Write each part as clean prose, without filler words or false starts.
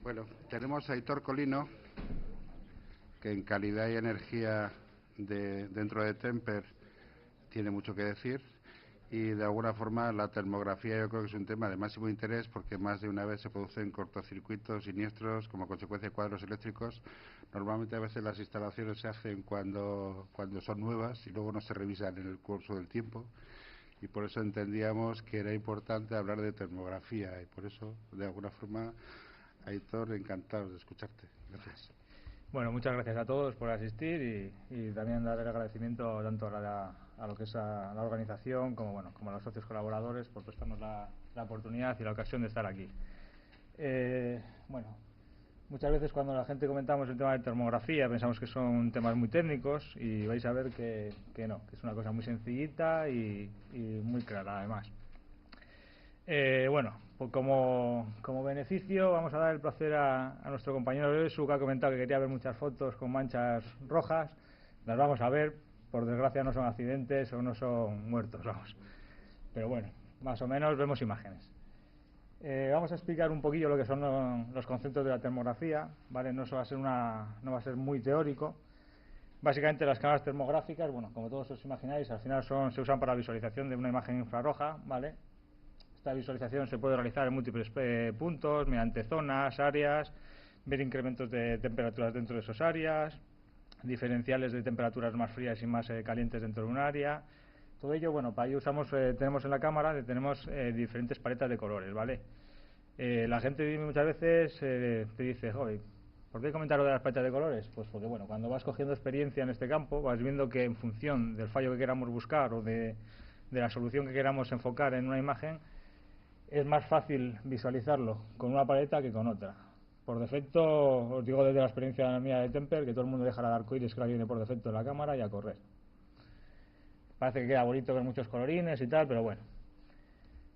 Bueno, tenemos a Aitor Colino, que en calidad y energía dentro de Temper tiene mucho que decir, y de alguna forma la termografía yo creo que es un tema de máximo interés porque más de una vez se producen cortocircuitos siniestros como consecuencia de cuadros eléctricos. Normalmente a veces las instalaciones se hacen cuando son nuevas y luego no se revisan en el curso del tiempo, y por eso entendíamos que era importante hablar de termografía, y por eso de alguna forma, Aitor, encantado de escucharte. Gracias. Bueno, muchas gracias a todos por asistir y también dar el agradecimiento tanto a lo que es a la organización como a los socios colaboradores por prestarnos la oportunidad y la ocasión de estar aquí. Muchas veces cuando la gente comentamos el tema de termografía pensamos que son temas muy técnicos y vais a ver que no, que es una cosa muy sencillita y muy clara además. Pues como beneficio vamos a dar el placer a nuestro compañero Lesu, que ha comentado que quería ver muchas fotos con manchas rojas. Las vamos a ver, por desgracia no son accidentes o no son muertos, vamos. Pero bueno, más o menos vemos imágenes. Vamos a explicar un poquillo lo que son los conceptos de la termografía, ¿vale? No va a ser muy teórico. Básicamente las cámaras termográficas, como todos os imagináis, al final se usan para la visualización de una imagen infrarroja, ¿vale? Esta visualización se puede realizar en múltiples puntos, mediante zonas, áreas, ver incrementos de temperaturas dentro de esas áreas, diferenciales de temperaturas más frías y más calientes dentro de un área. Todo ello, para ello tenemos en la cámara diferentes paletas de colores, ¿vale? La gente muchas veces te dice, joder, ¿por qué comentar lo de las paletas de colores? Pues porque, cuando vas cogiendo experiencia en este campo, vas viendo que en función del fallo que queramos buscar o de la solución que queramos enfocar en una imagen, es más fácil visualizarlo con una paleta que con otra. Por defecto, os digo desde la experiencia mía de Temper, que todo el mundo deja el arcoíris que la viene por defecto de la cámara y a correr. Parece que queda bonito ver muchos colorines y tal, pero bueno,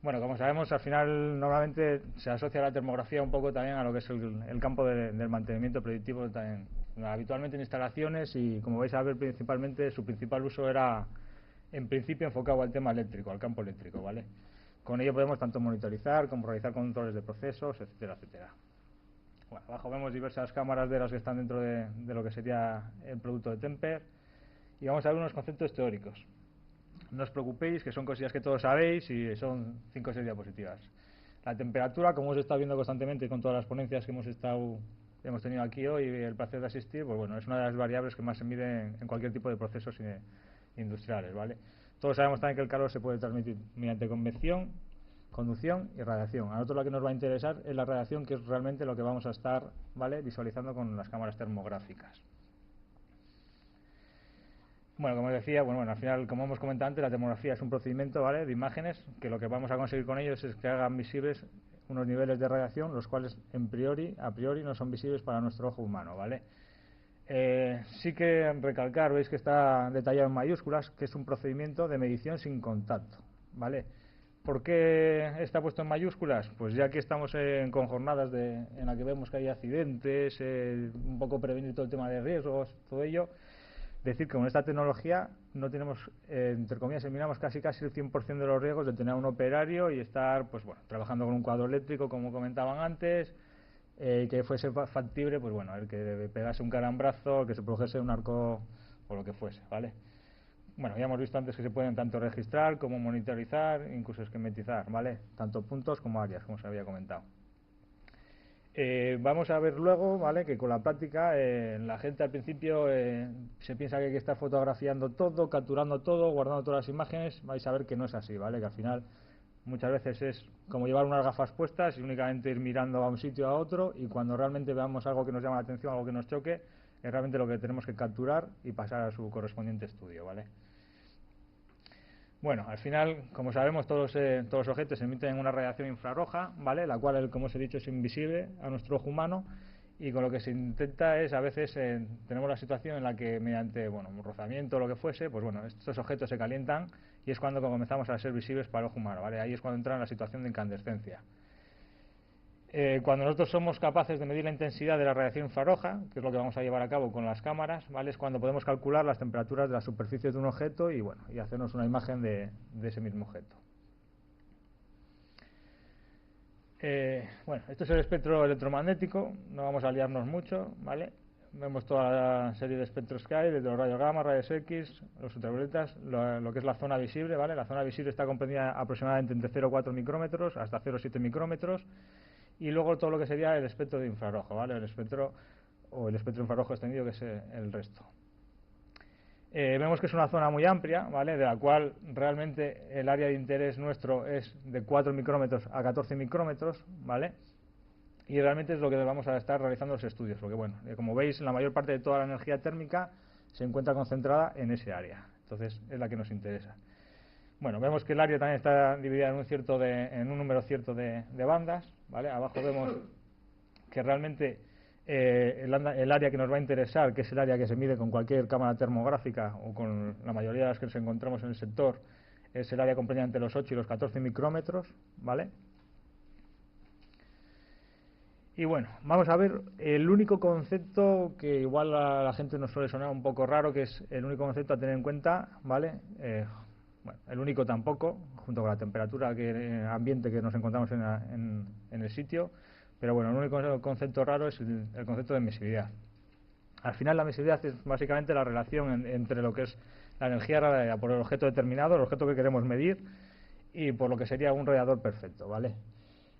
como sabemos, al final normalmente se asocia la termografía un poco también a lo que es el campo del mantenimiento predictivo también, habitualmente en instalaciones, y como vais a ver, principalmente su principal uso era en principio enfocado al tema eléctrico, al campo eléctrico, ¿vale? Con ello podemos tanto monitorizar como realizar controles de procesos, etcétera, etcétera. Abajo vemos diversas cámaras de las que están dentro de lo que sería el producto de Temper, y vamos a ver unos conceptos teóricos. No os preocupéis, que son cosillas que todos sabéis y son 5 o 6 diapositivas. La temperatura, como os he estado viendo constantemente con todas las ponencias que hemos tenido aquí hoy y el placer de asistir, es una de las variables que más se mide en cualquier tipo de procesos industriales, ¿vale? Todos sabemos también que el calor se puede transmitir mediante convección, conducción y radiación. A nosotros lo que nos va a interesar es la radiación, que es realmente lo que vamos a estar, ¿vale?, visualizando con las cámaras termográficas. Como os decía, al final, como hemos comentado antes, la termografía es un procedimiento, ¿vale?, de imágenes, que lo que vamos a conseguir con ellos es que hagan visibles unos niveles de radiación, los cuales a priori no son visibles para nuestro ojo humano, ¿vale? Sí que recalcar, veis que está detallado en mayúsculas, que es un procedimiento de medición sin contacto, ¿vale? ¿Por qué está puesto en mayúsculas? Pues ya que estamos con jornadas en las que vemos que hay accidentes, un poco prevenir todo el tema de riesgos, todo ello. Decir que con esta tecnología no tenemos, entre comillas, eliminamos casi el 100% de los riesgos de tener un operario y estar trabajando con un cuadro eléctrico, como comentaban antes, que fuese factible, el que pegase un calambrazo, que se produjese un arco o lo que fuese, ¿vale? Ya hemos visto antes que se pueden tanto registrar como monitorizar, incluso esquematizar, ¿vale? Tanto puntos como áreas, como se había comentado. Vamos a ver luego, ¿vale?, que con la práctica la gente al principio se piensa que hay que estar fotografiando todo, capturando todo, guardando todas las imágenes. Vais a ver que no es así, ¿vale? Que al final muchas veces es como llevar unas gafas puestas y únicamente ir mirando a un sitio a otro, y cuando realmente veamos algo que nos llama la atención, algo que nos choque, es realmente lo que tenemos que capturar y pasar a su correspondiente estudio, ¿vale? Al final, como sabemos, todos los objetos emiten una radiación infrarroja, ¿vale?, la cual, como os he dicho, es invisible a nuestro ojo humano, y con lo que se intenta es, a veces tenemos la situación en la que mediante un rozamiento o lo que fuese, estos objetos se calientan, y es cuando comenzamos a ser visibles para el ojo humano, ¿vale? Ahí es cuando entra en la situación de incandescencia. Cuando nosotros somos capaces de medir la intensidad de la radiación infrarroja, que es lo que vamos a llevar a cabo con las cámaras, ¿vale?, es cuando podemos calcular las temperaturas de las superficies de un objeto y hacernos una imagen de ese mismo objeto. Bueno, esto es el espectro electromagnético, no vamos a liarnos mucho, ¿vale? Vemos toda la serie de espectros que hay, desde los rayos gamma, rayos X, los ultravioletas, lo que es la zona visible, ¿vale? La zona visible está comprendida aproximadamente entre 0,4 micrómetros hasta 0,7 micrómetros, y luego todo lo que sería el espectro de infrarrojo, ¿vale? El espectro infrarrojo extendido, que es el resto. Vemos que es una zona muy amplia, ¿vale? De la cual realmente el área de interés nuestro es de 4 micrómetros a 14 micrómetros, ¿vale? Y realmente es lo que vamos a estar realizando los estudios, porque bueno, como veis, la mayor parte de toda la energía térmica se encuentra concentrada en ese área, entonces es la que nos interesa. Bueno, vemos que el área también está dividida en un número cierto de bandas, ¿vale? Abajo vemos que realmente el área que nos va a interesar, que es el área que se mide con cualquier cámara termográfica o con la mayoría de las que nos encontramos en el sector, es el área comprendida entre los 8 y los 14 micrómetros, ¿vale? Y bueno, vamos a ver el único concepto que igual a la gente nos suele sonar un poco raro, que es el único concepto a tener en cuenta, ¿vale? Bueno, el único tampoco, junto con la temperatura ambiente que nos encontramos en el sitio, pero bueno, el único concepto raro es el concepto de emisividad. Al final la emisividad es básicamente la relación entre lo que es la energía radiada por el objeto determinado, el objeto que queremos medir, y por lo que sería un radiador perfecto, ¿vale?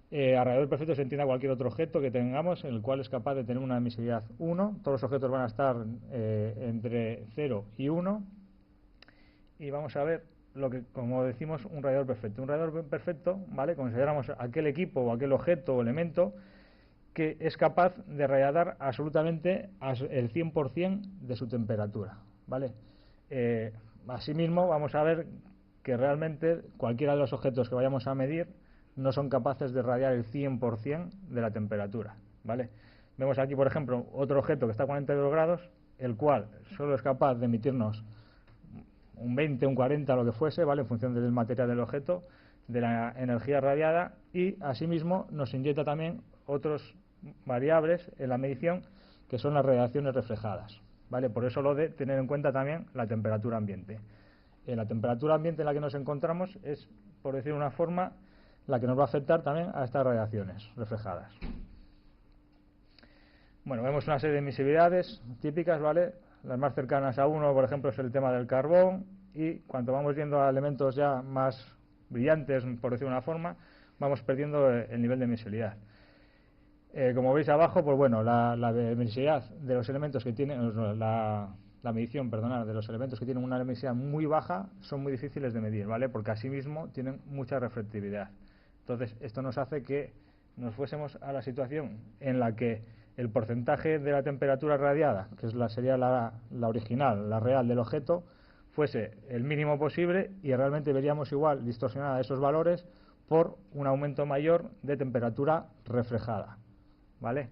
A radiador perfecto se entiende a cualquier otro objeto que tengamos en el cual es capaz de tener una emisividad 1. Todos los objetos van a estar entre 0 y 1. Y vamos a ver lo que, como decimos, un radiador perfecto. Un radiador perfecto, ¿vale? Consideramos aquel equipo o aquel objeto o elemento que es capaz de radiar absolutamente el 100% de su temperatura, ¿vale? Asimismo, vamos a ver que realmente cualquiera de los objetos que vayamos a medir no son capaces de radiar el 100% de la temperatura, ¿vale? Vemos aquí, por ejemplo, otro objeto que está a 42 grados, el cual solo es capaz de emitirnos un 20, un 40, lo que fuese, ¿vale? En función del material del objeto, de la energía radiada, y asimismo nos inyecta también otros variables en la medición, que son las radiaciones reflejadas, ¿vale? Por eso lo de tener en cuenta también la temperatura ambiente. La temperatura ambiente en la que nos encontramos es, por decir una forma, la que nos va a afectar también a estas radiaciones reflejadas. Bueno, vemos una serie de emisividades típicas, ¿vale? Las más cercanas a uno, por ejemplo, es el tema del carbón, y cuanto vamos viendo a elementos ya más brillantes, por decir una forma, vamos perdiendo el nivel de emisividad. Como veis abajo, pues bueno, la emisividad de los elementos que tienen, la medición, perdonad, de los elementos que tienen una emisividad muy baja son muy difíciles de medir, ¿vale? Porque asimismo tienen mucha reflectividad. Entonces, esto nos hace que nos fuésemos a la situación en la que el porcentaje de la temperatura radiada, que sería la original, la real del objeto, fuese el mínimo posible, y realmente veríamos igual distorsionada esos valores por un aumento mayor de temperatura reflejada, ¿vale?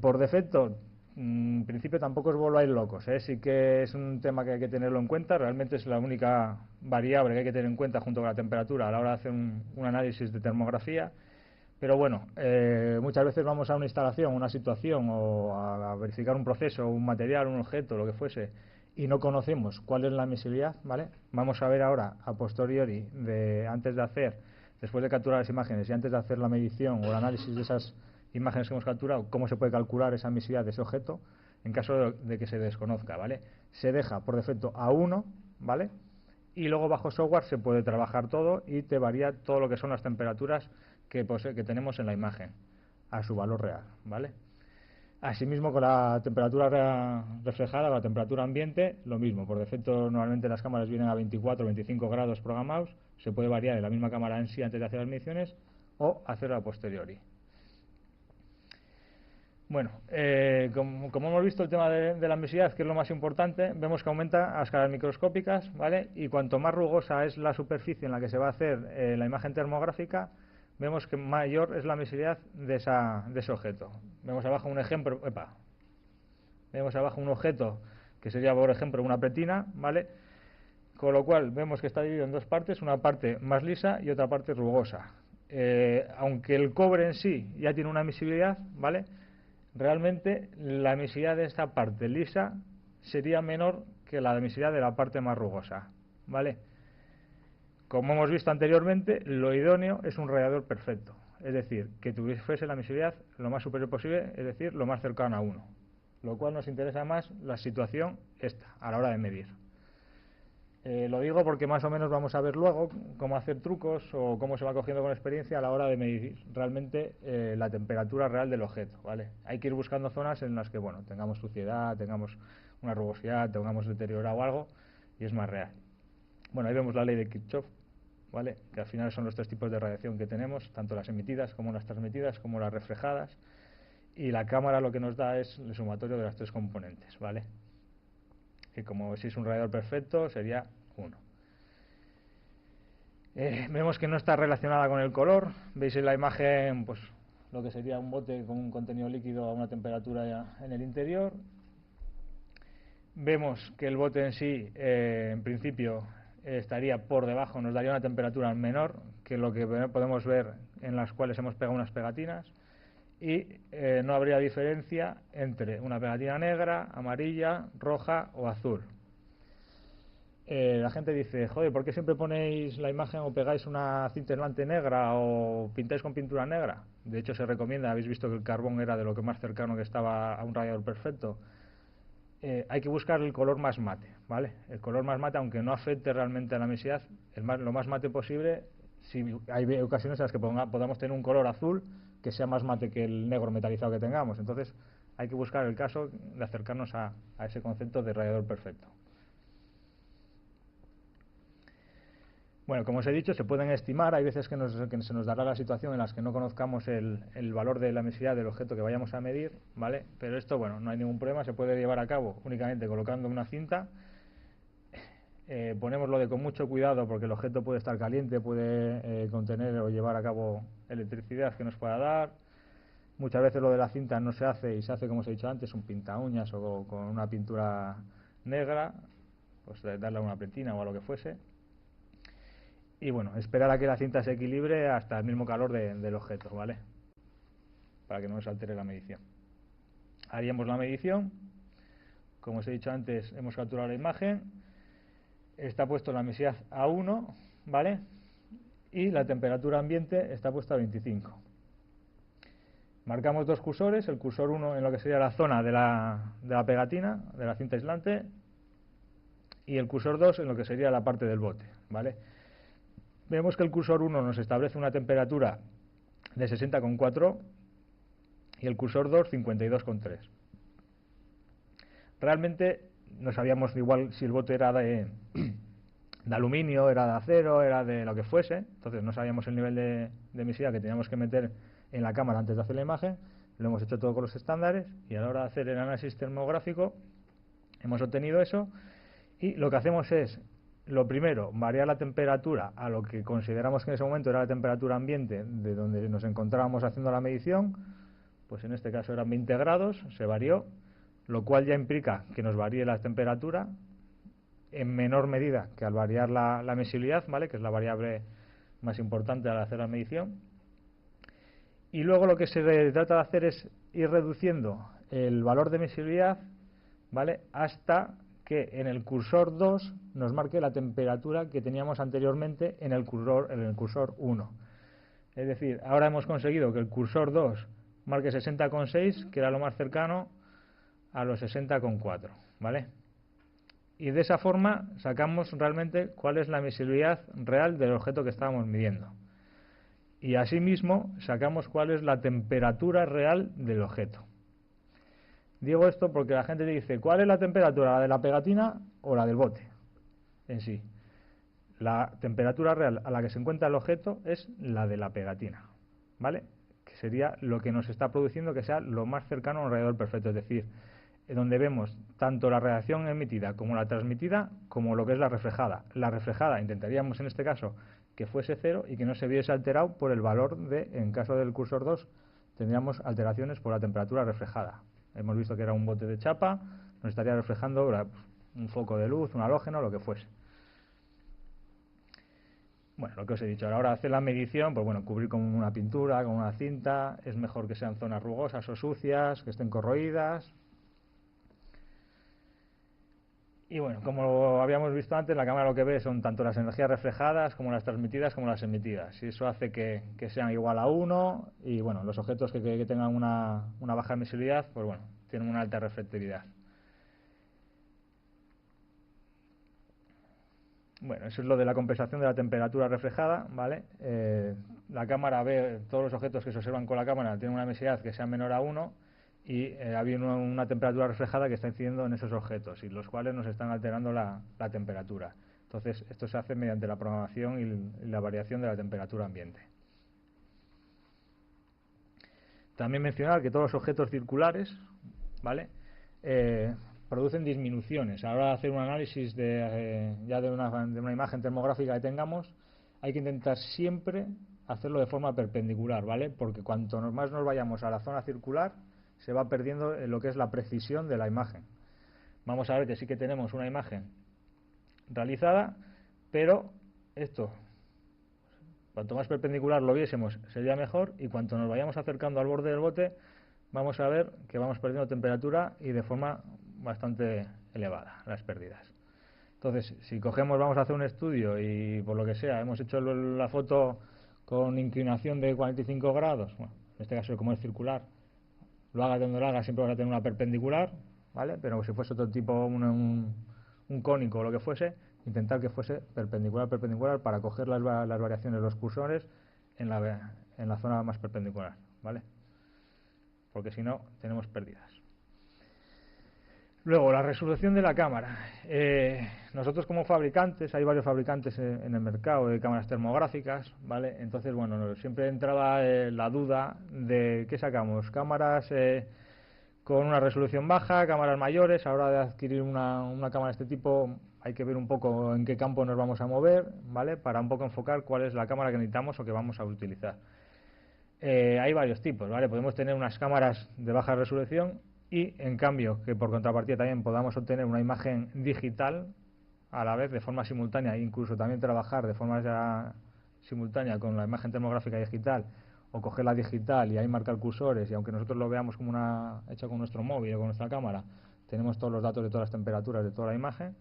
Por defecto, en principio tampoco os volváis locos, ¿eh? Sí que es un tema que hay que tenerlo en cuenta. Realmente es la única variable que hay que tener en cuenta junto con la temperatura a la hora de hacer un análisis de termografía. Pero bueno, muchas veces vamos a una instalación, una situación, o a verificar un proceso, un material, un objeto, lo que fuese, y no conocemos cuál es la emisividad, ¿vale? Vamos a ver ahora, a posteriori, después de capturar las imágenes y antes de hacer la medición o el análisis de esas imágenes que hemos capturado, cómo se puede calcular esa emisividad de ese objeto en caso de que se desconozca, ¿vale? Se deja por defecto a 1, ¿vale? Y luego bajo software se puede trabajar todo y te varía todo lo que son las temperaturas que tenemos en la imagen a su valor real, ¿vale? Asimismo, con la temperatura reflejada, la temperatura ambiente, lo mismo. Por defecto, normalmente las cámaras vienen a 24 o 25 grados programados. Se puede variar en la misma cámara en sí antes de hacer las mediciones o hacerlo a posteriori. Bueno, como hemos visto, el tema de la emisividad, que es lo más importante, vemos que aumenta a escalas microscópicas, ¿vale? Y cuanto más rugosa es la superficie en la que se va a hacer la imagen termográfica, vemos que mayor es la emisividad de ese objeto. Vemos abajo un ejemplo, vemos abajo un objeto que sería, por ejemplo, una pretina, ¿vale? Con lo cual vemos que está dividido en dos partes, una parte más lisa y otra parte rugosa. Aunque el cobre en sí ya tiene una emisividad, ¿vale? Realmente la emisividad de esta parte lisa sería menor que la emisividad de la parte más rugosa, ¿vale? Como hemos visto anteriormente, lo idóneo es un radiador perfecto, es decir, que tuviese la emisividad lo más superior posible, es decir, lo más cercano a 1, lo cual nos interesa más la situación esta, a la hora de medir. Lo digo porque más o menos vamos a ver luego cómo hacer trucos o cómo se va cogiendo con experiencia a la hora de medir realmente la temperatura real del objeto, ¿vale? Hay que ir buscando zonas en las que, bueno, tengamos suciedad, tengamos una rugosidad, tengamos deteriorado algo y es más real. Bueno, ahí vemos la ley de Kirchhoff, ¿vale? Que al final son los tres tipos de radiación que tenemos, tanto las emitidas como las transmitidas como las reflejadas, y la cámara lo que nos da es el sumatorio de las tres componentes, ¿vale? Que como si es un radiador perfecto sería 1. Vemos que no está relacionada con el color. Veis en la imagen pues lo que sería un bote con un contenido líquido a una temperatura en el interior. Vemos que el bote en sí, en principio, estaría por debajo, nos daría una temperatura menor que lo que podemos ver en las cuales hemos pegado unas pegatinas, y no habría diferencia entre una pegatina negra, amarilla, roja o azul. La gente dice, joder, ¿por qué siempre ponéis la imagen o pegáis una cinta aislante negra o pintáis con pintura negra? De hecho, se recomienda, habéis visto que el carbón era de lo que más cercano que estaba a un radiador perfecto. Hay que buscar el color más mate, ¿vale? El color más mate, aunque no afecte realmente a la emisividad, lo más mate posible. Si hay ocasiones en las que podamos tener un color azul que sea más mate que el negro metalizado que tengamos. Entonces, hay que buscar el caso de acercarnos a ese concepto de radiador perfecto. Bueno, como os he dicho, se pueden estimar. Hay veces que se nos dará la situación en las que no conozcamos el valor de la emisividad del objeto que vayamos a medir, ¿vale? Pero esto, bueno, no hay ningún problema, se puede llevar a cabo únicamente colocando una cinta. Ponémoslo con mucho cuidado porque el objeto puede estar caliente, puede contener o llevar a cabo electricidad que nos pueda dar. Muchas veces lo de la cinta no se hace y se hace, como os he dicho antes, un pinta uñas o con una pintura negra, pues darle una pretina o a lo que fuese. Y bueno, esperar a que la cinta se equilibre hasta el mismo calor del objeto, ¿vale? Para que no nos altere la medición. Haríamos la medición. Como os he dicho antes, hemos capturado la imagen. Está puesto la emisividad a 1, ¿vale? Y la temperatura ambiente está puesta a 25. Marcamos dos cursores, el cursor 1 en lo que sería la zona de la pegatina, de la cinta aislante, y el cursor 2 en lo que sería la parte del bote, ¿vale? Vemos que el cursor 1 nos establece una temperatura de 60,4 y el cursor 2 52,3. Realmente no sabíamos igual si el bote era de aluminio, era de acero, era de lo que fuese, entonces no sabíamos el nivel de emisividad que teníamos que meter en la cámara antes de hacer la imagen. Lo hemos hecho todo con los estándares y a la hora de hacer el análisis termográfico hemos obtenido eso, y lo que hacemos es, lo primero, variar la temperatura a lo que consideramos que en ese momento era la temperatura ambiente de donde nos encontrábamos haciendo la medición. Pues en este caso eran 20 grados, se varió, lo cual ya implica que nos varíe la temperatura en menor medida que al variar la emisividad, ¿vale? Que es la variable más importante al hacer la medición. Y luego lo que se trata de hacer es ir reduciendo el valor de emisividad, ¿vale? Hasta que en el cursor 2 nos marque la temperatura que teníamos anteriormente en el cursor 1. Es decir, ahora hemos conseguido que el cursor 2 marque 60,6, que era lo más cercano a los 60,4, ¿vale? Y de esa forma sacamos realmente cuál es la emisividad real del objeto que estábamos midiendo. Y asimismo sacamos cuál es la temperatura real del objeto. Digo esto porque la gente dice, ¿cuál es la temperatura? ¿La de la pegatina o la del bote en sí? La temperatura real a la que se encuentra el objeto es la de la pegatina, ¿vale? Que sería lo que nos está produciendo que sea lo más cercano a un radiador perfecto, es decir, donde vemos tanto la radiación emitida como la transmitida, como lo que es la reflejada. La reflejada intentaríamos en este caso que fuese 0 y que no se viese alterado por el valor de, en caso del cursor 2, tendríamos alteraciones por la temperatura reflejada. Hemos visto que era un bote de chapa, nos estaría reflejando un foco de luz, un halógeno, lo que fuese. Bueno, lo que os he dicho, a la hora de hacer la medición, pues bueno, cubrir con una pintura, con una cinta, es mejor que sean zonas rugosas o sucias, que estén corroídas. Y bueno, como habíamos visto antes, la cámara lo que ve son tanto las energías reflejadas como las transmitidas como las emitidas. Y eso hace que sean igual a 1 y bueno, los objetos que tengan una baja emisividad, pues bueno, tienen una alta reflectividad. Bueno, eso es lo de la compensación de la temperatura reflejada, ¿vale? La cámara ve todos los objetos que se observan con la cámara tienen una emisividad que sea menor a 1 y había una temperatura reflejada que está incidiendo en esos objetos y los cuales nos están alterando la temperatura. Entonces, esto se hace mediante la programación y la variación de la temperatura ambiente. También mencionar que todos los objetos circulares, ¿vale? Producen disminuciones. A la hora de hacer un análisis ya de una imagen termográfica que tengamos, hay que intentar siempre hacerlo de forma perpendicular, ¿vale? Porque cuanto más nos vayamos a la zona circular, se va perdiendo lo que es la precisión de la imagen. Vamos a ver que sí que tenemos una imagen realizada, pero esto, cuanto más perpendicular lo viésemos, sería mejor, y cuanto nos vayamos acercando al borde del bote, vamos a ver que vamos perdiendo temperatura y de forma bastante elevada las pérdidas. Entonces, si cogemos, vamos a hacer un estudio y por lo que sea, hemos hecho la foto con inclinación de 45 grados, bueno, en este caso como es circular, lo haga donde lo haga, siempre va a tener una perpendicular, ¿vale? Pero si fuese otro tipo, un cónico o lo que fuese, intentar que fuese perpendicular para coger las variaciones de los cursores en la zona más perpendicular, ¿vale? Porque si no, tenemos pérdidas. Luego, la resolución de la cámara. Nosotros como fabricantes, hay varios fabricantes en el mercado de cámaras termográficas, ¿vale? Entonces, bueno, siempre entraba la duda de qué sacamos, cámaras con una resolución baja, cámaras mayores. A la hora de adquirir una cámara de este tipo hay que ver un poco en qué campo nos vamos a mover, ¿vale? Para un poco enfocar cuál es la cámara que necesitamos o que vamos a utilizar. Hay varios tipos, ¿vale? Podemos tener unas cámaras de baja resolución y, en cambio, que por contrapartida también podamos obtener una imagen digital a la vez de forma simultánea e incluso también trabajar de forma simultánea con la imagen termográfica digital o coger la digital y ahí marcar cursores y aunque nosotros lo veamos como una hecha con nuestro móvil o con nuestra cámara, tenemos todos los datos de todas las temperaturas de toda la imagen,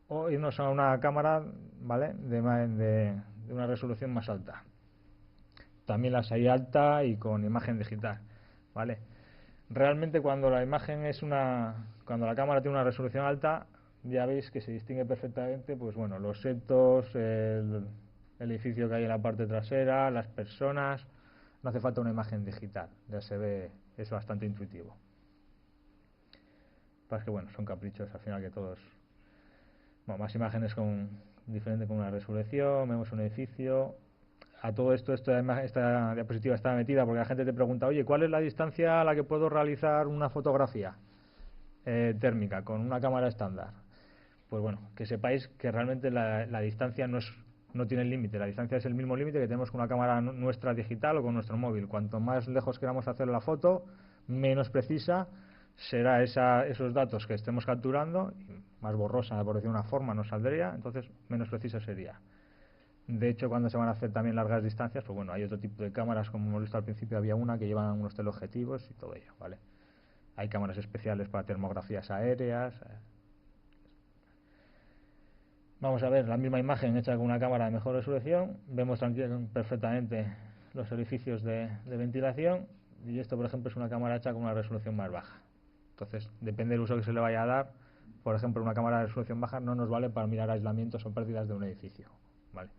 o irnos a una cámara, ¿vale? de una resolución más alta. También las hay alta y con imagen digital, ¿vale? Realmente cuando cuando la cámara tiene una resolución alta, ya veis que se distingue perfectamente, pues bueno, los setos, el edificio que hay en la parte trasera, las personas. No hace falta una imagen digital, ya se ve, es bastante intuitivo. Pasa que bueno, son caprichos al final que todos. Bueno, más imágenes diferente con una resolución, vemos un edificio. A todo esto, esta diapositiva está metida porque la gente te pregunta, oye, ¿cuál es la distancia a la que puedo realizar una fotografía térmica con una cámara estándar? Pues bueno, que sepáis que realmente la distancia no tiene límite, la distancia es el mismo límite que tenemos con una cámara nuestra digital o con nuestro móvil. Cuanto más lejos queramos hacer la foto, menos precisa será esos datos que estemos capturando, y más borrosa, por decir una forma, nos saldría, entonces menos precisa sería. De hecho, cuando se van a hacer también largas distancias, pues bueno, hay otro tipo de cámaras, como hemos visto al principio, había una que llevan unos teleobjetivos y todo ello, ¿vale? Hay cámaras especiales para termografías aéreas. Vamos a ver la misma imagen hecha con una cámara de mejor resolución. Vemos perfectamente los orificios de ventilación. Y esto, por ejemplo, es una cámara hecha con una resolución más baja. Entonces, depende del uso que se le vaya a dar. Por ejemplo, una cámara de resolución baja no nos vale para mirar aislamientos o pérdidas de un edificio, ¿vale?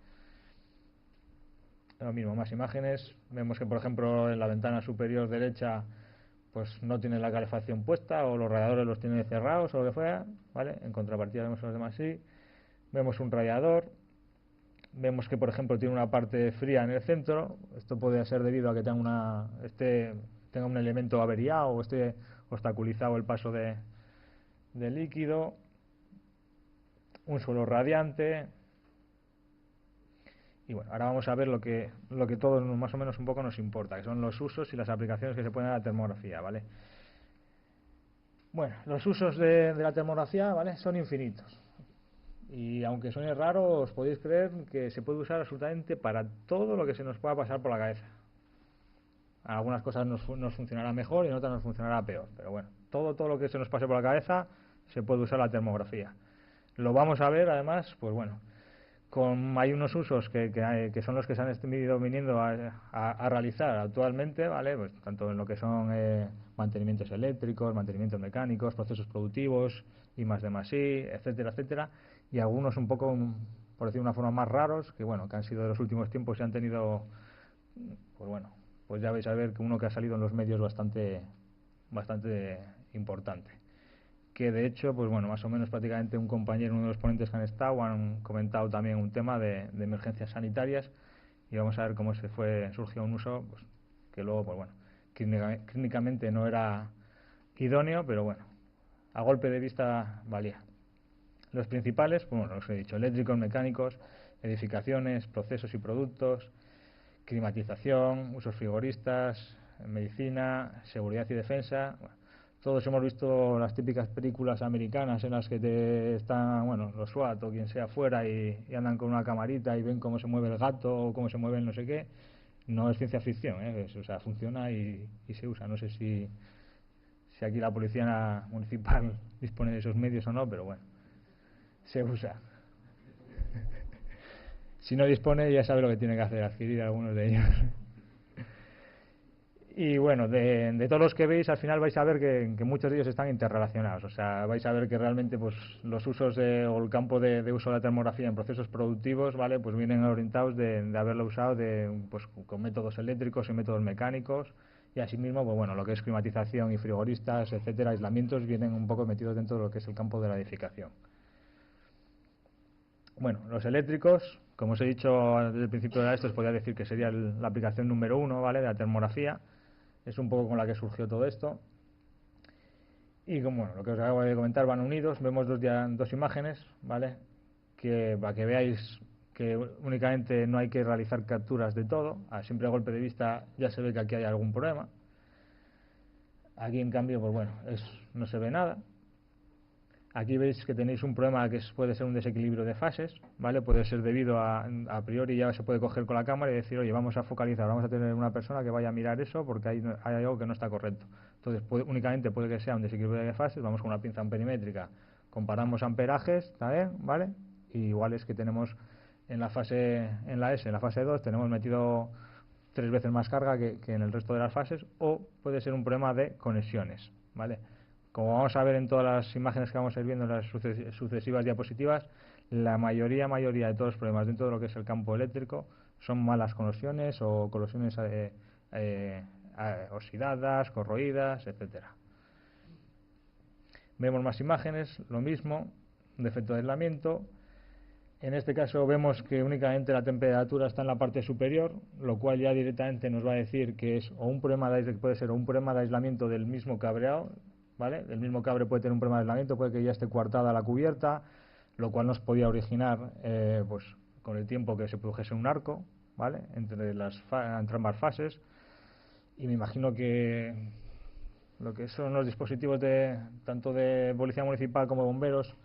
Lo mismo, más imágenes. Vemos que, por ejemplo, en la ventana superior derecha pues no tiene la calefacción puesta o los radiadores los tiene cerrados o lo que fuera, ¿vale? En contrapartida vemos los demás sí. Vemos un radiador. Vemos que, por ejemplo, tiene una parte fría en el centro. Esto puede ser debido a que tenga un elemento averiado o esté obstaculizado el paso de líquido. Un suelo radiante. Y bueno, ahora vamos a ver lo que todos más o menos un poco nos importa, que son los usos y las aplicaciones que se pueden dar a la termografía, ¿vale? Bueno, los usos de la termografía, ¿vale? Son infinitos. Y aunque suene raro, os podéis creer que se puede usar absolutamente para todo lo que se nos pueda pasar por la cabeza. Algunas cosas nos funcionará mejor y en otras nos funcionará peor. Pero bueno, todo lo que se nos pase por la cabeza se puede usar la termografía. Lo vamos a ver, además, pues bueno, hay unos usos que son los que se han ido viniendo a realizar actualmente, ¿vale? Pues tanto en lo que son mantenimientos eléctricos, mantenimientos mecánicos, procesos productivos, I más D más I, etcétera, etcétera, y algunos un poco, por decir de una forma, más raros, que bueno, que han sido de los últimos tiempos y han tenido, pues bueno, pues ya vais a ver que uno que ha salido en los medios bastante importante. Que de hecho, pues bueno, más o menos prácticamente un compañero, uno de los ponentes que han estado, han comentado también un tema de emergencias sanitarias, y vamos a ver cómo surgió un uso, pues, que luego, pues bueno, clínicamente no era idóneo, pero bueno, a golpe de vista valía. Los principales, pues bueno, los he dicho: eléctricos, mecánicos, edificaciones, procesos y productos, climatización, usos frigoristas, medicina, seguridad y defensa. Bueno, todos hemos visto las típicas películas americanas en las que están, bueno, los SWAT o quien sea fuera y andan con una camarita y ven cómo se mueve el gato o cómo se mueve el no sé qué. No es ciencia ficción, o sea, funciona y se usa. No sé si aquí la policía municipal dispone de esos medios o no, pero bueno, se usa. Si no dispone, ya sabe lo que tiene que hacer: adquirir algunos de ellos. Y bueno, de todos los que veis, al final vais a ver que muchos de ellos están interrelacionados. O sea, vais a ver que realmente pues los usos o el campo de uso de la termografía en procesos productivos, ¿vale? Pues vienen orientados de haberlo usado pues, con métodos eléctricos y métodos mecánicos. Y asimismo, pues bueno, lo que es climatización y frigoristas, etcétera, aislamientos, vienen un poco metidos dentro de lo que es el campo de la edificación. Bueno, los eléctricos, como os he dicho desde el principio de esto, os podría decir que sería la aplicación número 1, ¿vale?, de la termografía. Es un poco con la que surgió todo esto. Y como bueno, lo que os acabo de comentar, van unidos. Vemos dos imágenes, ¿vale?, que para que veáis que únicamente no hay que realizar capturas de todo. A simple golpe de vista ya se ve que aquí hay algún problema. Aquí, en cambio, pues bueno, no se ve nada. Aquí veis que tenéis un problema que puede ser un desequilibrio de fases, ¿vale? Puede ser debido a priori ya se puede coger con la cámara y decir: oye, vamos a focalizar, vamos a tener una persona que vaya a mirar eso porque hay algo que no está correcto. Entonces, únicamente puede que sea un desequilibrio de fases. Vamos con una pinza amperimétrica, comparamos amperajes, ¿vale? Y igual es que tenemos en la fase 2, tenemos metido 3 veces más carga que en el resto de las fases, o puede ser un problema de conexiones, ¿vale? Como vamos a ver en todas las imágenes que vamos a ir viendo en las sucesivas diapositivas, la mayoría de todos los problemas dentro de lo que es el campo eléctrico son malas conexiones o conexiones oxidadas, corroídas, etcétera. Vemos más imágenes, lo mismo, un defecto de aislamiento. En este caso vemos que únicamente la temperatura está en la parte superior, lo cual ya directamente nos va a decir que es o un problema puede ser un problema de aislamiento del mismo cableado, ¿vale? El mismo cable puede tener un problema de aislamiento, puede que ya esté coartada la cubierta, lo cual nos podía originar pues con el tiempo que se produjese un arco, ¿vale?, entre ambas fases. Y me imagino que lo que son los dispositivos tanto de policía municipal como de bomberos,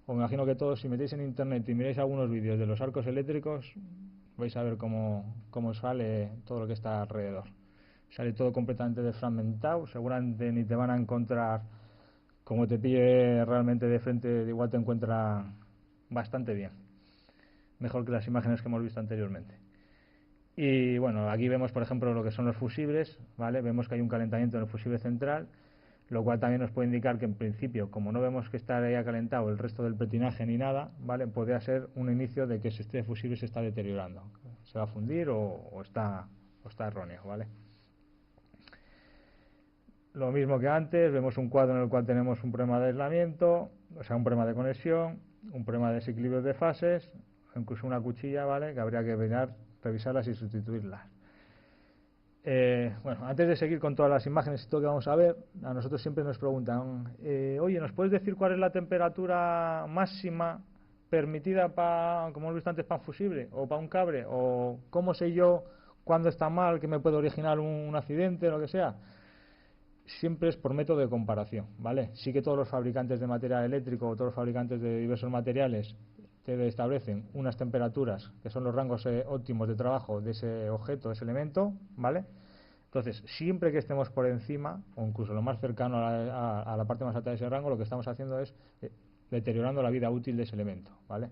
os imagino que todos, si metéis en internet y miráis algunos vídeos de los arcos eléctricos, vais a ver cómo sale todo lo que está alrededor. Sale todo completamente desfragmentado. Seguramente ni te van a encontrar, como te pille realmente de frente, igual te encuentra bastante bien, mejor que las imágenes que hemos visto anteriormente. Y bueno, aquí vemos, por ejemplo, lo que son los fusibles, ¿vale? Vemos que hay un calentamiento en el fusible central, lo cual también nos puede indicar que en principio, como no vemos que está ahí calentado el resto del petinaje ni nada, ¿vale?, podría ser un inicio de que este fusible se está deteriorando, se va a fundir o está erróneo, ¿vale? Lo mismo que antes, vemos un cuadro en el cual tenemos un problema de aislamiento, o sea, un problema de conexión, un problema de desequilibrio de fases, incluso una cuchilla, ¿vale?, que habría que revisarlas y sustituirlas. Bueno, antes de seguir con todas las imágenes y todo que vamos a ver, a nosotros siempre nos preguntan: oye, ¿nos puedes decir cuál es la temperatura máxima permitida como hemos visto antes, para un fusible o para un cable? ¿O cómo sé yo cuándo está mal, que me puede originar un accidente o lo que sea? Siempre es por método de comparación, ¿vale? Sí que todos los fabricantes de material eléctrico o todos los fabricantes de diversos materiales te establecen unas temperaturas que son los rangos óptimos de trabajo de ese objeto, de ese elemento, ¿vale? Entonces, siempre que estemos por encima, o incluso lo más cercano a la parte más alta de ese rango, lo que estamos haciendo es deteriorando la vida útil de ese elemento, ¿vale?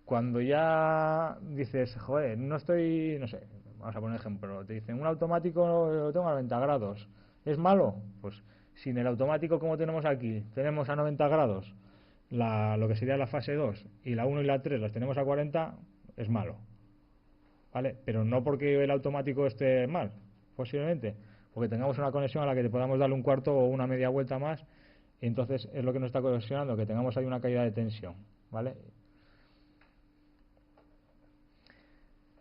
Cuando ya dices, joder, no sé, vamos a poner un ejemplo, te dicen un automático lo tengo a 90 grados, ¿es malo? Pues si en el automático, como tenemos aquí, tenemos a 90 grados lo que sería la fase 2 y la 1 y la 3 las tenemos a 40, es malo, ¿vale? Pero no porque el automático esté mal, posiblemente, porque tengamos una conexión a la que te podamos darle un cuarto o una media vuelta más, y entonces es lo que nos está ocasionando que tengamos ahí una caída de tensión, ¿vale?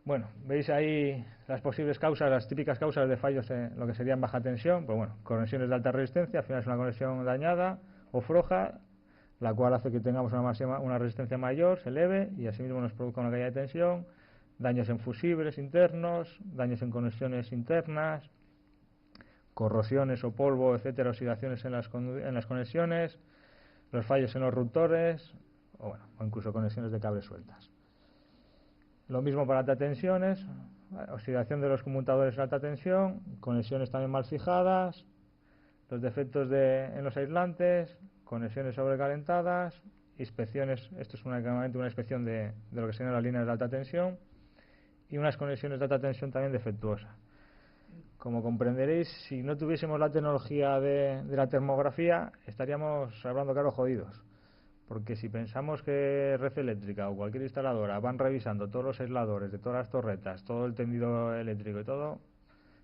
Bueno, veis ahí las posibles causas, las típicas causas de fallos en lo que sería en baja tensión. Pues bueno, conexiones de alta resistencia, al final es una conexión dañada o floja, la cual hace que tengamos una resistencia mayor, se eleve y asimismo nos produzca una caída de tensión, daños en fusibles internos, daños en conexiones internas, corrosiones o polvo, etcétera, oxidaciones en las conexiones, los fallos en los routores o incluso conexiones de cables sueltas. Lo mismo para alta tensiones, oxidación de los conmutadores en alta tensión, conexiones también mal fijadas, los defectos en los aislantes, conexiones sobrecalentadas, inspecciones, esto es únicamente una inspección de lo que serían las líneas de alta tensión, y unas conexiones de alta tensión también defectuosas. Como comprenderéis, si no tuviésemos la tecnología de la termografía, estaríamos hablando claro jodidos. Porque si pensamos que Red Eléctrica o cualquier instaladora van revisando todos los aisladores de todas las torretas, todo el tendido eléctrico y todo,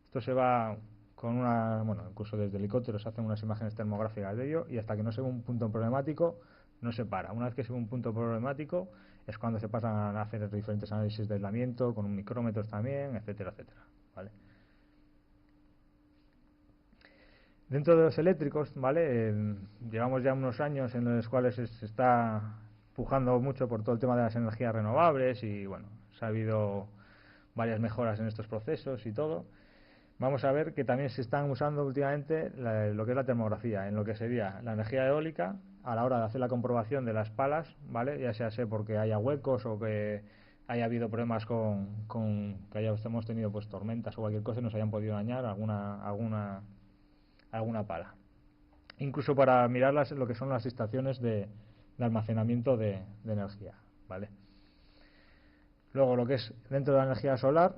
esto se va con incluso desde helicópteros se hacen unas imágenes termográficas de ello y hasta que no se ve un punto problemático no se para. Una vez que se ve un punto problemático es cuando se pasan a hacer diferentes análisis de aislamiento con micrómetros también, etcétera, etcétera, ¿vale? Dentro de los eléctricos, ¿vale? Llevamos ya unos años en los cuales se está pujando mucho por todo el tema de las energías renovables y bueno, se ha habido varias mejoras en estos procesos y todo. Vamos a ver que también se están usando últimamente lo que es la termografía, en lo que sería la energía eólica a la hora de hacer la comprobación de las palas, ¿vale? Ya sea porque haya huecos o que haya habido problemas hemos tenido pues tormentas o cualquier cosa y nos hayan podido dañar alguna pala. Incluso para mirar lo que son las estaciones de almacenamiento de energía, ¿vale? Luego lo que es dentro de la energía solar,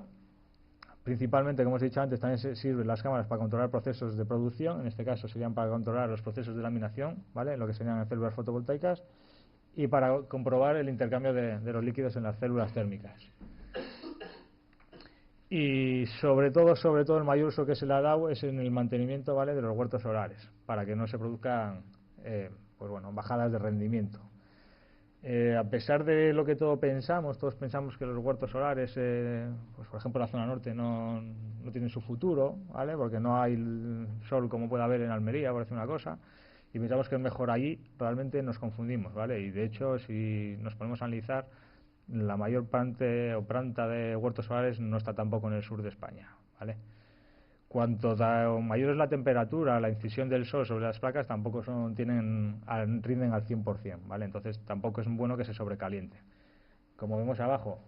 principalmente, como os he dicho antes, también sirven las cámaras para controlar procesos de producción, en este caso serían para controlar los procesos de laminación, ¿vale? Lo que serían las células fotovoltaicas, y para comprobar el intercambio de los líquidos en las células térmicas. Y sobre todo el mayor uso que se le ha dado es en el mantenimiento, ¿vale?, de los huertos solares, para que no se produzcan bajadas de rendimiento. A pesar de lo que todos pensamos que los huertos solares, pues por ejemplo la zona norte no tienen su futuro, ¿vale?, porque no hay el sol como puede haber en Almería, por decir una cosa, y pensamos que es mejor allí, realmente nos confundimos, ¿vale? Y de hecho, si nos ponemos a analizar, la mayor parte o planta de huertos solares no está tampoco en el sur de España, ¿vale? Cuanto mayor es la temperatura, la incisión del sol sobre las placas tampoco rinden al 100%, ¿vale? Entonces tampoco es bueno que se sobrecaliente. Como vemos abajo,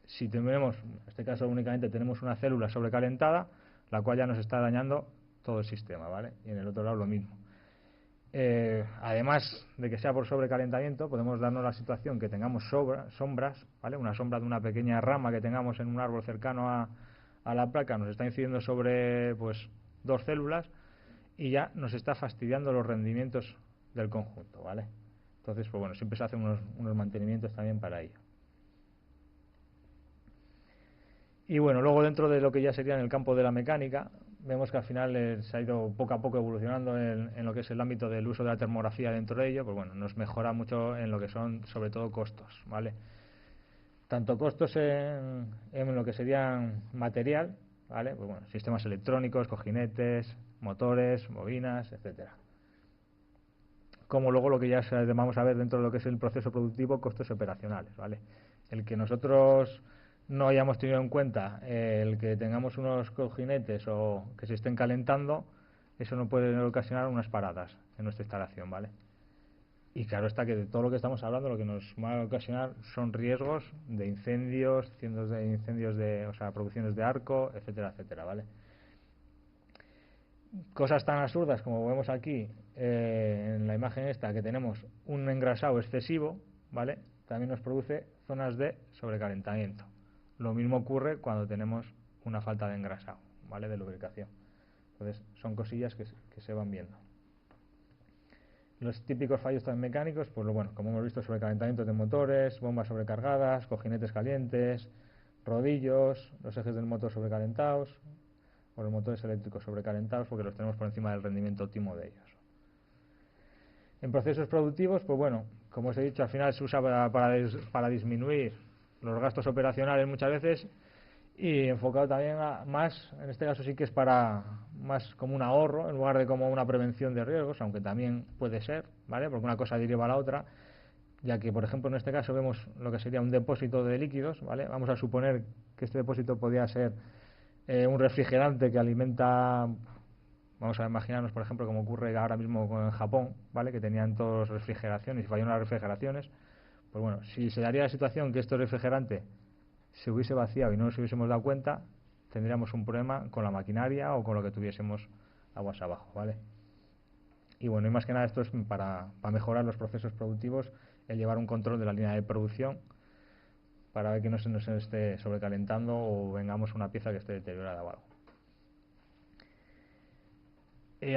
si tenemos, en este caso únicamente tenemos una célula sobrecalentada, la cual ya nos está dañando todo el sistema, ¿vale? Y en el otro lado lo mismo. Además de que sea por sobrecalentamiento, podemos darnos la situación que tengamos sombras, ¿vale? Una sombra de una pequeña rama que tengamos en un árbol cercano a la placa nos está incidiendo sobre pues 2 células y ya nos está fastidiando los rendimientos del conjunto, ¿vale? Entonces, pues bueno, siempre se hacen unos mantenimientos también para ello. Y bueno, luego dentro de lo que ya sería en el campo de la mecánica, vemos que al final se ha ido poco a poco evolucionando en lo que es el ámbito del uso de la termografía dentro de ello, pues bueno, nos mejora mucho en lo que son sobre todo costos, ¿vale? Tanto costos en lo que serían material, ¿vale? Pues bueno, sistemas electrónicos, cojinetes, motores, bobinas, etcétera. Como luego lo que ya vamos a ver dentro de lo que es el proceso productivo, costos operacionales, ¿vale? El que nosotros no hayamos tenido en cuenta el que tengamos unos cojinetes o que se estén calentando, eso no puede ocasionar unas paradas en nuestra instalación, ¿vale? Y claro está que de todo lo que estamos hablando, lo que nos va a ocasionar son riesgos de incendios, cientos de incendios, producciones de arco, etcétera, etcétera, ¿vale? cosas tan absurdas como vemos aquí en la imagen esta, que tenemos un engrasado excesivo, ¿vale? También nos produce zonas de sobrecalentamiento. Lo mismo ocurre cuando tenemos una falta de engrasado, ¿vale? De lubricación. Entonces, son cosillas que se van viendo. Los típicos fallos también mecánicos, pues bueno, como hemos visto, sobrecalentamiento de motores, bombas sobrecargadas, cojinetes calientes, rodillos, los ejes del motor sobrecalentados, o los motores eléctricos sobrecalentados porque los tenemos por encima del rendimiento óptimo de ellos. En procesos productivos, pues bueno, como os he dicho, al final se usa para disminuir los gastos operacionales muchas veces, y enfocado también más, en este caso sí que es para más como un ahorro en lugar de como una prevención de riesgos, aunque también puede ser, ¿vale? Porque una cosa deriva a la otra, ya que por ejemplo en este caso vemos lo que sería un depósito de líquidos, ¿vale? Vamos a suponer que este depósito podría ser un refrigerante que alimenta, vamos a imaginarnos por ejemplo como ocurre ahora mismo en Japón, ¿vale? Que tenían todos refrigeraciones y fallaron las refrigeraciones. Pues bueno, si se daría la situación que este refrigerante se hubiese vaciado y no nos hubiésemos dado cuenta, tendríamos un problema con la maquinaria o con lo que tuviésemos aguas abajo, ¿vale? Y bueno, y más que nada esto es para mejorar los procesos productivos, el llevar un control de la línea de producción para ver que no se nos esté sobrecalentando o vengamos una pieza que esté deteriorada o algo.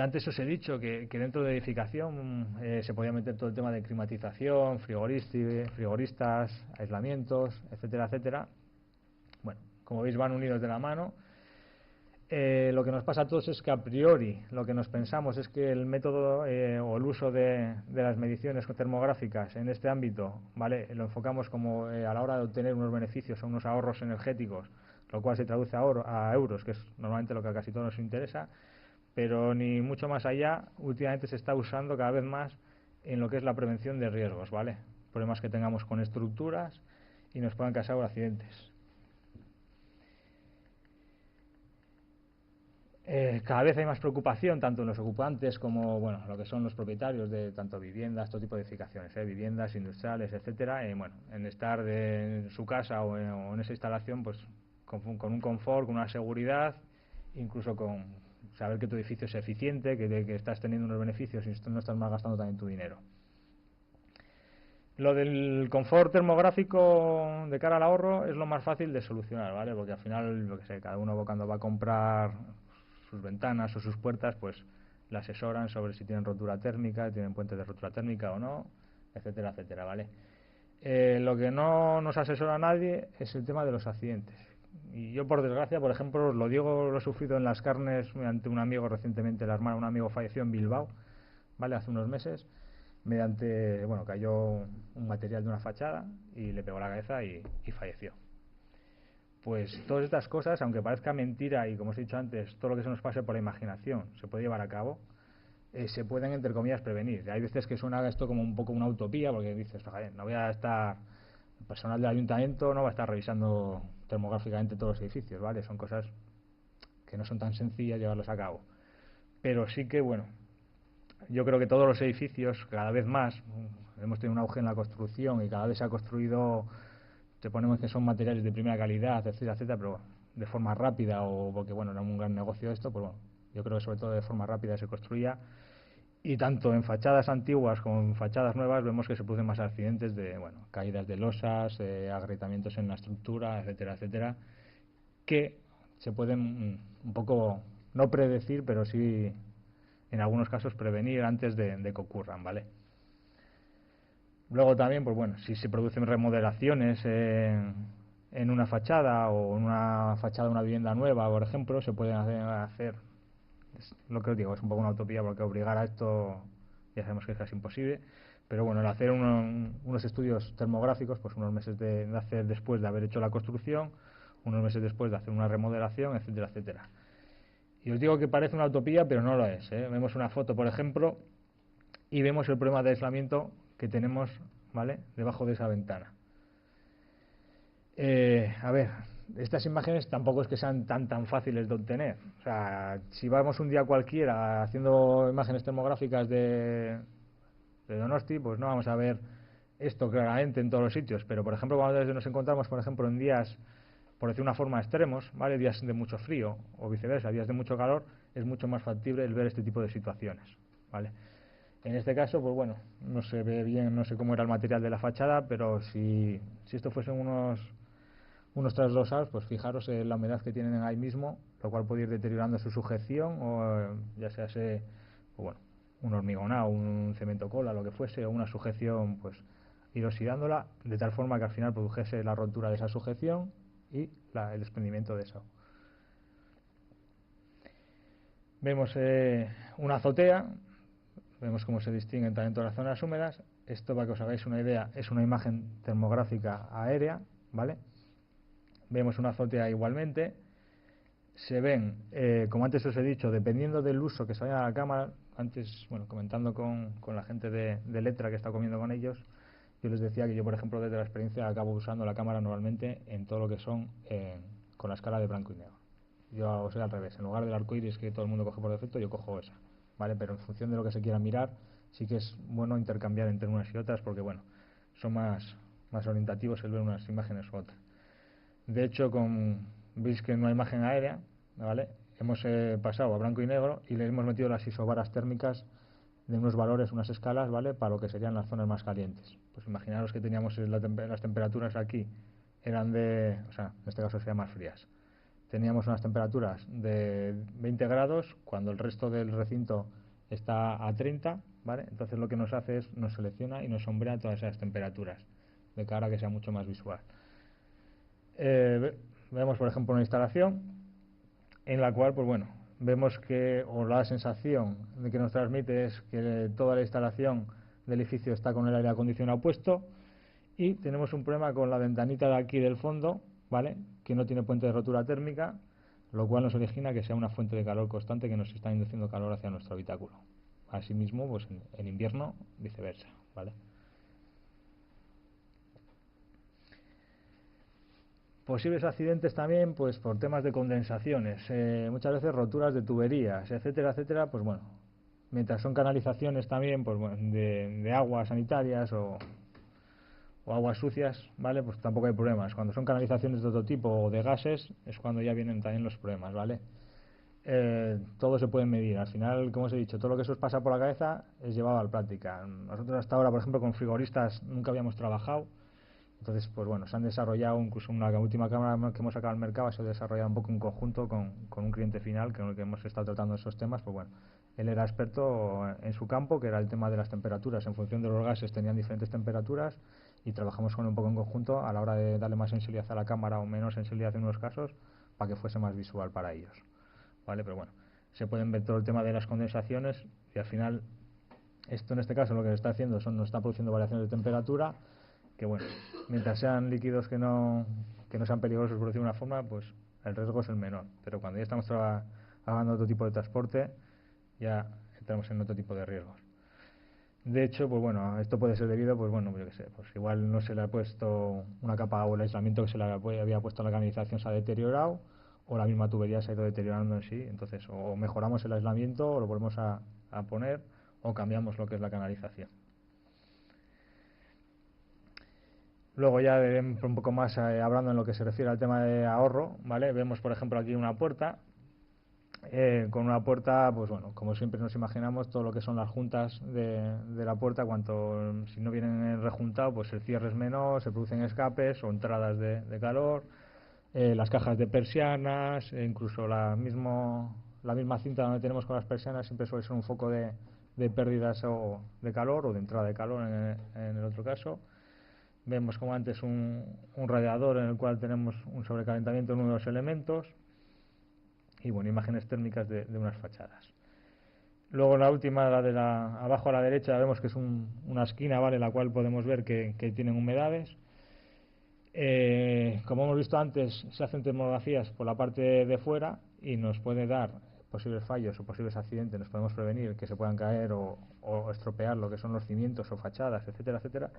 Antes os he dicho que dentro de edificación se podía meter todo el tema de climatización, frigoristas, aislamientos, etcétera, etcétera. Bueno, como veis van unidos de la mano. Lo que nos pasa a todos es que a priori lo que nos pensamos es que el método o el uso de las mediciones termográficas en este ámbito, ¿vale? Lo enfocamos como a la hora de obtener unos beneficios o unos ahorros energéticos, lo cual se traduce a euros, que es normalmente lo que a casi todos nos interesa, pero ni mucho más allá. Últimamente se está usando cada vez más en lo que es la prevención de riesgos, ¿vale? Problemas que tengamos con estructuras y nos puedan causar accidentes. Cada vez hay más preocupación tanto en los ocupantes como bueno, lo que son los propietarios de tanto viviendas, todo tipo de edificaciones, viviendas, industriales, etcétera, bueno, en estar en su casa o en esa instalación pues con un confort, con una seguridad, incluso con saber que tu edificio es eficiente, que estás teniendo unos beneficios y no estás malgastando también tu dinero. Lo del confort termográfico de cara al ahorro es lo más fácil de solucionar, ¿vale? Porque al final, lo que sé, cada uno cuando va a comprar sus ventanas o sus puertas, pues le asesoran sobre si tienen rotura térmica, tienen puentes de rotura térmica o no, etcétera, etcétera, ¿vale? Lo que no nos asesora nadie es el tema de los accidentes. Y yo, por desgracia, por ejemplo, lo digo, lo he sufrido en las carnes mediante un amigo recientemente, la hermana de un amigo falleció en Bilbao, ¿vale? Hace unos meses, mediante, bueno, cayó un material de una fachada y le pegó la cabeza y falleció. Pues todas estas cosas, aunque parezca mentira y como os he dicho antes, todo lo que se nos pase por la imaginación se puede llevar a cabo, se pueden, entre comillas, prevenir. Hay veces que suena esto como un poco una utopía, porque dices, no voy a estar, el personal del ayuntamiento no va a estar revisando termográficamente todos los edificios, ¿vale? Son cosas que no son tan sencillas llevarlos a cabo. Pero sí que, bueno, yo creo que todos los edificios, cada vez más, hemos tenido un auge en la construcción y cada vez se ha construido, te ponemos que son materiales de primera calidad, etcétera, etcétera, pero de forma rápida o porque, bueno, era un gran negocio esto, pues bueno, yo creo que sobre todo de forma rápida se construía. Y tanto en fachadas antiguas como en fachadas nuevas vemos que se producen más accidentes de, bueno, caídas de losas, agrietamientos en la estructura, etcétera, etcétera, que se pueden un poco no predecir, pero sí en algunos casos prevenir antes de que ocurran, ¿vale? Luego también, pues bueno, si se producen remodelaciones en una fachada o en una fachada de una vivienda nueva, por ejemplo, se pueden hacer lo que os digo, es un poco una utopía porque obligar a esto ya sabemos que es casi imposible, pero bueno, el hacer unos estudios termográficos, pues unos meses de hacer después de haber hecho la construcción, unos meses después de hacer una remodelación, etcétera, etcétera. Y os digo que parece una utopía, pero no lo es, ¿eh? Vemos una foto, por ejemplo, y vemos el problema de aislamiento que tenemos, ¿vale?, debajo de esa ventana. A ver, estas imágenes tampoco es que sean tan fáciles de obtener. O sea, si vamos un día cualquiera haciendo imágenes termográficas de Donosti, pues no vamos a ver esto claramente en todos los sitios. Pero, por ejemplo, cuando nos encontramos, por ejemplo, en días, por decir una forma, extremos, ¿vale?, días de mucho frío o viceversa, días de mucho calor, es mucho más factible el ver este tipo de situaciones, ¿vale? En este caso, pues bueno, no se ve bien, no sé cómo era el material de la fachada, pero si esto fuesen unos traslosados, pues fijaros en la humedad que tienen ahí mismo, lo cual puede ir deteriorando su sujeción, o ya sea pues bueno, un hormigonado, un cemento cola, lo que fuese, o una sujeción, pues ir oxidándola de tal forma que al final produjese la rotura de esa sujeción y el desprendimiento de eso. Vemos una azotea, vemos cómo se distinguen también todas las zonas húmedas. Esto, para que os hagáis una idea, es una imagen termográfica aérea, ¿vale? Vemos una azotea igualmente. Se ven, como antes os he dicho, dependiendo del uso que se vaya a la cámara, antes, bueno, comentando con la gente de Letra que está comiendo con ellos, yo les decía que yo, por ejemplo, desde la experiencia acabo usando la cámara normalmente en todo lo que son con la escala de blanco y negro. Yo hago al revés, en lugar del arco iris que todo el mundo coge por defecto, yo cojo esa, ¿vale? Pero en función de lo que se quiera mirar, sí que es bueno intercambiar entre unas y otras porque, bueno, son más orientativos el ver unas imágenes u otras. De hecho, veis que en una imagen aérea, ¿vale?, hemos pasado a blanco y negro y le hemos metido las isobaras térmicas de unos valores, unas escalas, ¿vale?, para lo que serían las zonas más calientes. Pues imaginaros que teníamos las temperaturas aquí eran o sea, en este caso serían más frías. Teníamos unas temperaturas de 20 grados cuando el resto del recinto está a 30, ¿vale? Entonces lo que nos hace es nos selecciona y nos sombrea todas esas temperaturas de cara a que sea mucho más visual. Vemos, por ejemplo, una instalación en la cual, pues bueno, vemos que, o la sensación de que nos transmite es que toda la instalación del edificio está con el aire acondicionado puesto, y tenemos un problema con la ventanita de aquí del fondo, ¿vale?, que no tiene puente de rotura térmica, lo cual nos origina que sea una fuente de calor constante que nos está induciendo calor hacia nuestro habitáculo. Asimismo, pues en invierno, viceversa, ¿vale? Posibles accidentes también, pues por temas de condensaciones, muchas veces roturas de tuberías, etcétera, etcétera. Pues bueno, mientras son canalizaciones también, pues bueno, de aguas sanitarias o aguas sucias, ¿vale?, pues tampoco hay problemas. Cuando son canalizaciones de otro tipo o de gases es cuando ya vienen también los problemas, ¿vale? Todo se puede medir. Al final, como os he dicho, todo lo que se os pasa por la cabeza es llevado a la práctica. Nosotros hasta ahora, por ejemplo, con frigoristas nunca habíamos trabajado. Entonces, pues bueno, se han desarrollado, incluso una última cámara que hemos sacado al mercado se ha desarrollado un poco en conjunto con un cliente final con el que hemos estado tratando esos temas. Pues bueno, él era experto en su campo, que era el tema de las temperaturas. En función de los gases tenían diferentes temperaturas y trabajamos con un poco en conjunto a la hora de darle más sensibilidad a la cámara o menos sensibilidad en unos casos para que fuese más visual para ellos, ¿vale? Pero bueno, se pueden ver todo el tema de las condensaciones y al final esto en este caso lo que se está haciendo nos está produciendo variaciones de temperatura que, bueno, mientras sean líquidos que no sean peligrosos por decirlo de una forma, pues el riesgo es el menor. Pero cuando ya estamos hablando de otro tipo de transporte, ya entramos en otro tipo de riesgos. De hecho, pues bueno, esto puede ser debido, pues bueno, yo qué sé, pues igual no se le ha puesto una capa o el aislamiento que se le había puesto a la canalización se ha deteriorado, o la misma tubería se ha ido deteriorando en sí. Entonces, o mejoramos el aislamiento, o lo volvemos a poner, o cambiamos lo que es la canalización. Luego ya un poco más hablando en lo que se refiere al tema de ahorro, ¿vale? Vemos, por ejemplo, aquí una puerta. Con una puerta, pues bueno, como siempre nos imaginamos, todo lo que son las juntas de la puerta, si no vienen rejuntado, pues el cierre es menor, se producen escapes o entradas de calor, las cajas de persianas, incluso la misma cinta donde tenemos con las persianas siempre suele ser un foco de pérdidas o de calor o de entrada de calor en el otro caso. Vemos como antes un radiador en el cual tenemos un sobrecalentamiento en uno de los elementos y bueno, imágenes térmicas de unas fachadas. Luego la última, abajo a la derecha, vemos que es una esquina, ¿vale?, en la cual podemos ver que tienen humedades. Como hemos visto antes, se hacen termografías por la parte de fuera y nos puede dar posibles fallos o posibles accidentes, nos podemos prevenir que se puedan caer o estropear lo que son los cimientos o fachadas, etcétera, etcétera.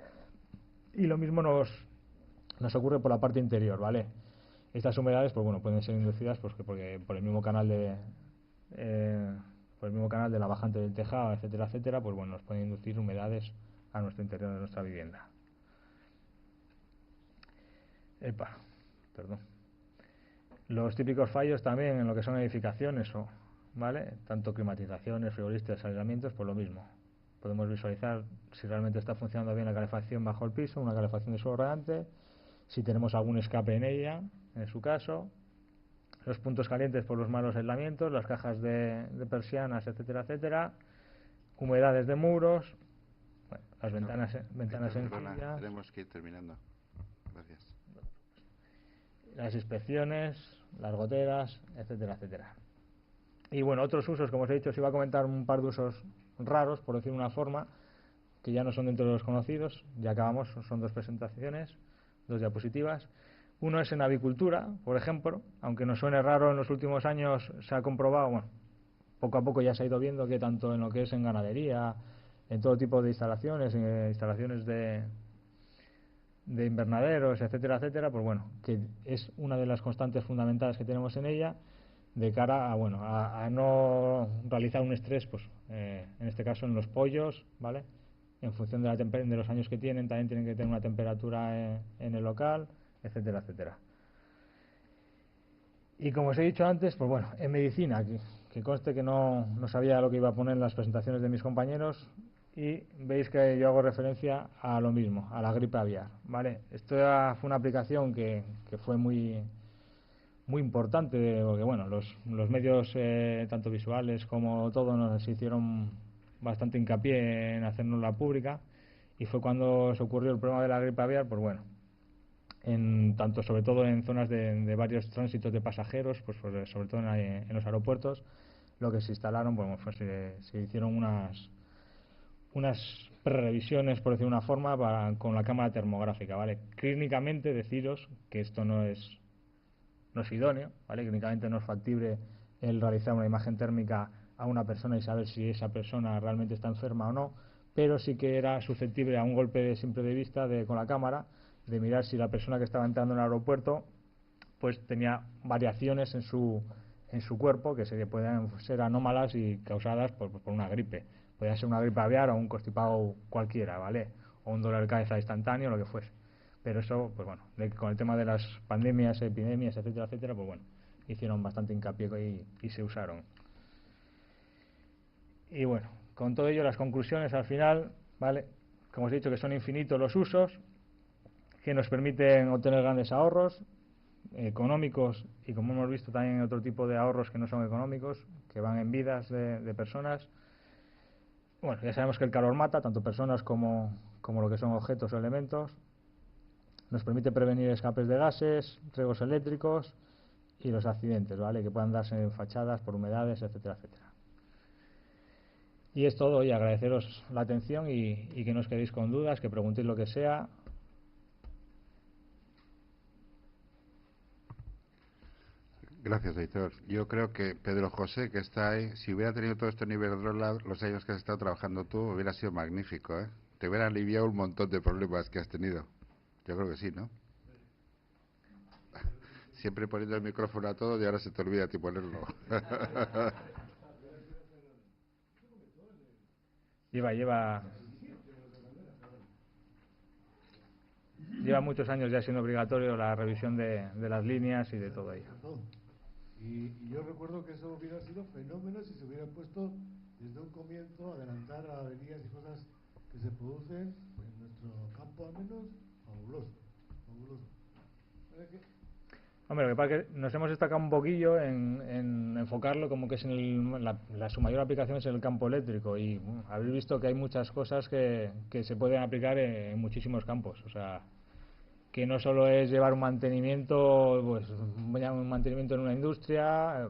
Y lo mismo nos ocurre por la parte interior, ¿vale? Estas humedades, pues bueno, pueden ser inducidas porque por el mismo canal por el mismo canal de la bajante del tejado, etcétera, etcétera, pues bueno, nos pueden inducir humedades a nuestro interior de nuestra vivienda. Perdón. Los típicos fallos también en lo que son edificaciones ¿vale? Tanto climatizaciones, frigoríficos, aislamientos, por lo mismo. Podemos visualizar si realmente está funcionando bien la calefacción bajo el piso, una calefacción de suelo radiante, si tenemos algún escape en ella, en su caso, los puntos calientes por los malos aislamientos, las cajas de persianas, etcétera, etcétera, humedades de muros, bueno, las ventanas sencillas, tenemos que ir terminando. Gracias. las inspecciones, las goteras, etcétera, etcétera. Y bueno, otros usos, como os he dicho, os iba a comentar un par de usos raros, por decir una forma, que ya no son dentro de los conocidos, ya acabamos, son dos presentaciones, dos diapositivas. Uno es en avicultura, por ejemplo, aunque nos suene raro, en los últimos años se ha comprobado, bueno, poco a poco ya se ha ido viendo que tanto en lo que es en ganadería, en todo tipo de instalaciones, instalaciones de invernaderos, etcétera, etcétera, pues bueno, que es una de las constantes fundamentales que tenemos en ella de cara a, bueno, a no realizar un estrés, pues en este caso en los pollos, ¿vale? En función de, de los años que tienen, también tienen que tener una temperatura en el local, etcétera, etcétera. Y como os he dicho antes, pues bueno, en medicina, que conste que no sabía lo que iba a poner en las presentaciones de mis compañeros, y veis que yo hago referencia a lo mismo, a la gripe aviar, ¿vale? Esto fue una aplicación que fue muy importante, porque bueno, los medios tanto visuales como todo nos hicieron bastante hincapié en hacernos la pública, y fue cuando se ocurrió el problema de la gripe aviar, pues bueno, tanto sobre todo en zonas de varios tránsitos de pasajeros, pues sobre todo en los aeropuertos, lo que se instalaron, bueno, pues se hicieron unas prerevisiones, por decir una forma, con la cámara termográfica, ¿vale? Clínicamente deciros que esto no es idóneo, ¿vale? Clínicamente no es factible el realizar una imagen térmica a una persona y saber si esa persona realmente está enferma o no, pero sí que era susceptible a un golpe de simple de vista con la cámara, de mirar si la persona que estaba entrando en el aeropuerto pues tenía variaciones en su cuerpo que pueden ser anómalas y causadas por una gripe. Podría ser una gripe aviar o un constipado cualquiera, ¿vale? O un dolor de cabeza instantáneo, lo que fuese. Pero eso, pues bueno, con el tema de las pandemias, epidemias, etcétera, etcétera, pues bueno, hicieron bastante hincapié y se usaron. Y bueno, con todo ello, las conclusiones al final, ¿vale? Como os he dicho, que son infinitos los usos, que nos permiten obtener grandes ahorros económicos, y como hemos visto también otro tipo de ahorros que no son económicos, que van en vidas de personas. Bueno, ya sabemos que el calor mata, tanto personas como lo que son objetos o elementos. Nos permite prevenir escapes de gases, riesgos eléctricos y los accidentes, ¿vale? Que puedan darse en fachadas por humedades, etcétera, etcétera. Y es todo, y agradeceros la atención y que no os quedéis con dudas, que preguntéis lo que sea. Gracias, Aitor. Yo creo que Pedro José, que está ahí, si hubiera tenido todo esto en Iberdrola, los años que has estado trabajando tú, hubiera sido magnífico, ¿eh? Te hubiera aliviado un montón de problemas que has tenido. Yo creo que sí, ¿no? Siempre poniendo el micrófono a todo y ahora se te olvida a ti ponerlo. Lleva muchos años ya siendo obligatorio la revisión de las líneas y de todo ello. Y yo recuerdo que eso hubiera sido fenómeno si se hubieran puesto desde un comienzo a adelantar a averías y cosas que se producen en nuestro campo, al menos, fabuloso. Hombre, lo que pasa es que nos hemos destacado un poquillo en enfocarlo como que es su mayor aplicación es en el campo eléctrico, y habéis visto que hay muchas cosas que se pueden aplicar en muchísimos campos. O sea, que no solo es llevar un mantenimiento, pues un mantenimiento en una industria,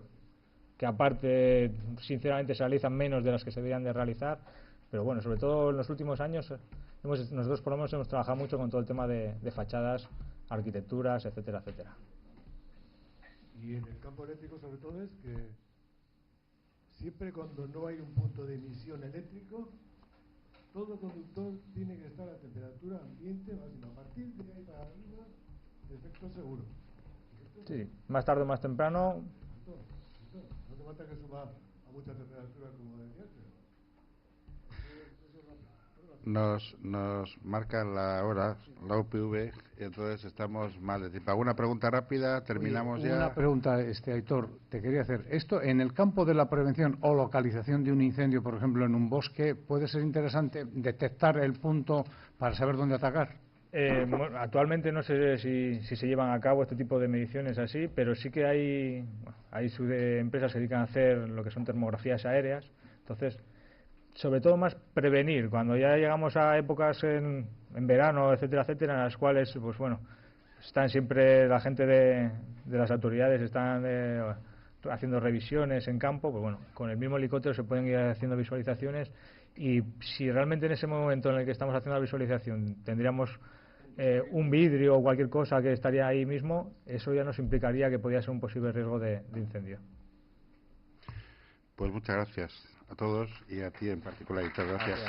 que aparte sinceramente se realizan menos de las que se deberían de realizar, pero bueno, sobre todo en los últimos años nosotros por lo menos hemos trabajado mucho con todo el tema de fachadas, arquitecturas, etcétera, etcétera. Y en el campo eléctrico sobre todo es que siempre cuando no hay un punto de emisión eléctrico, todo conductor tiene que estar a temperatura ambiente máxima. A partir de ahí para arriba, efecto seguro. Sí, más tarde o más temprano. No hace falta que suba a mucha temperatura como decía, pero eso es rápido. nos marca la hora, la UPV, y entonces estamos mal de tiempo. ¿Alguna pregunta rápida? Terminamos. Oye, ya. Una pregunta, Aitor, te quería hacer. Esto, en el campo de la prevención o localización de un incendio, por ejemplo, en un bosque, ¿puede ser interesante detectar el punto para saber dónde atacar? Bueno, actualmente no sé si se llevan a cabo este tipo de mediciones así, pero sí que hay empresas que se dedican a hacer lo que son termografías aéreas. Entonces, sobre todo más prevenir, cuando ya llegamos a épocas en verano, etcétera, etcétera, en las cuales, pues bueno, están siempre la gente de las autoridades, están haciendo revisiones en campo, pues bueno, con el mismo helicóptero se pueden ir haciendo visualizaciones, y si realmente en ese momento en el que estamos haciendo la visualización tendríamos un vidrio o cualquier cosa que estaría ahí mismo, eso ya nos implicaría que podría ser un posible riesgo de incendio. Pues muchas gracias a todos y a ti en particular. Gracias.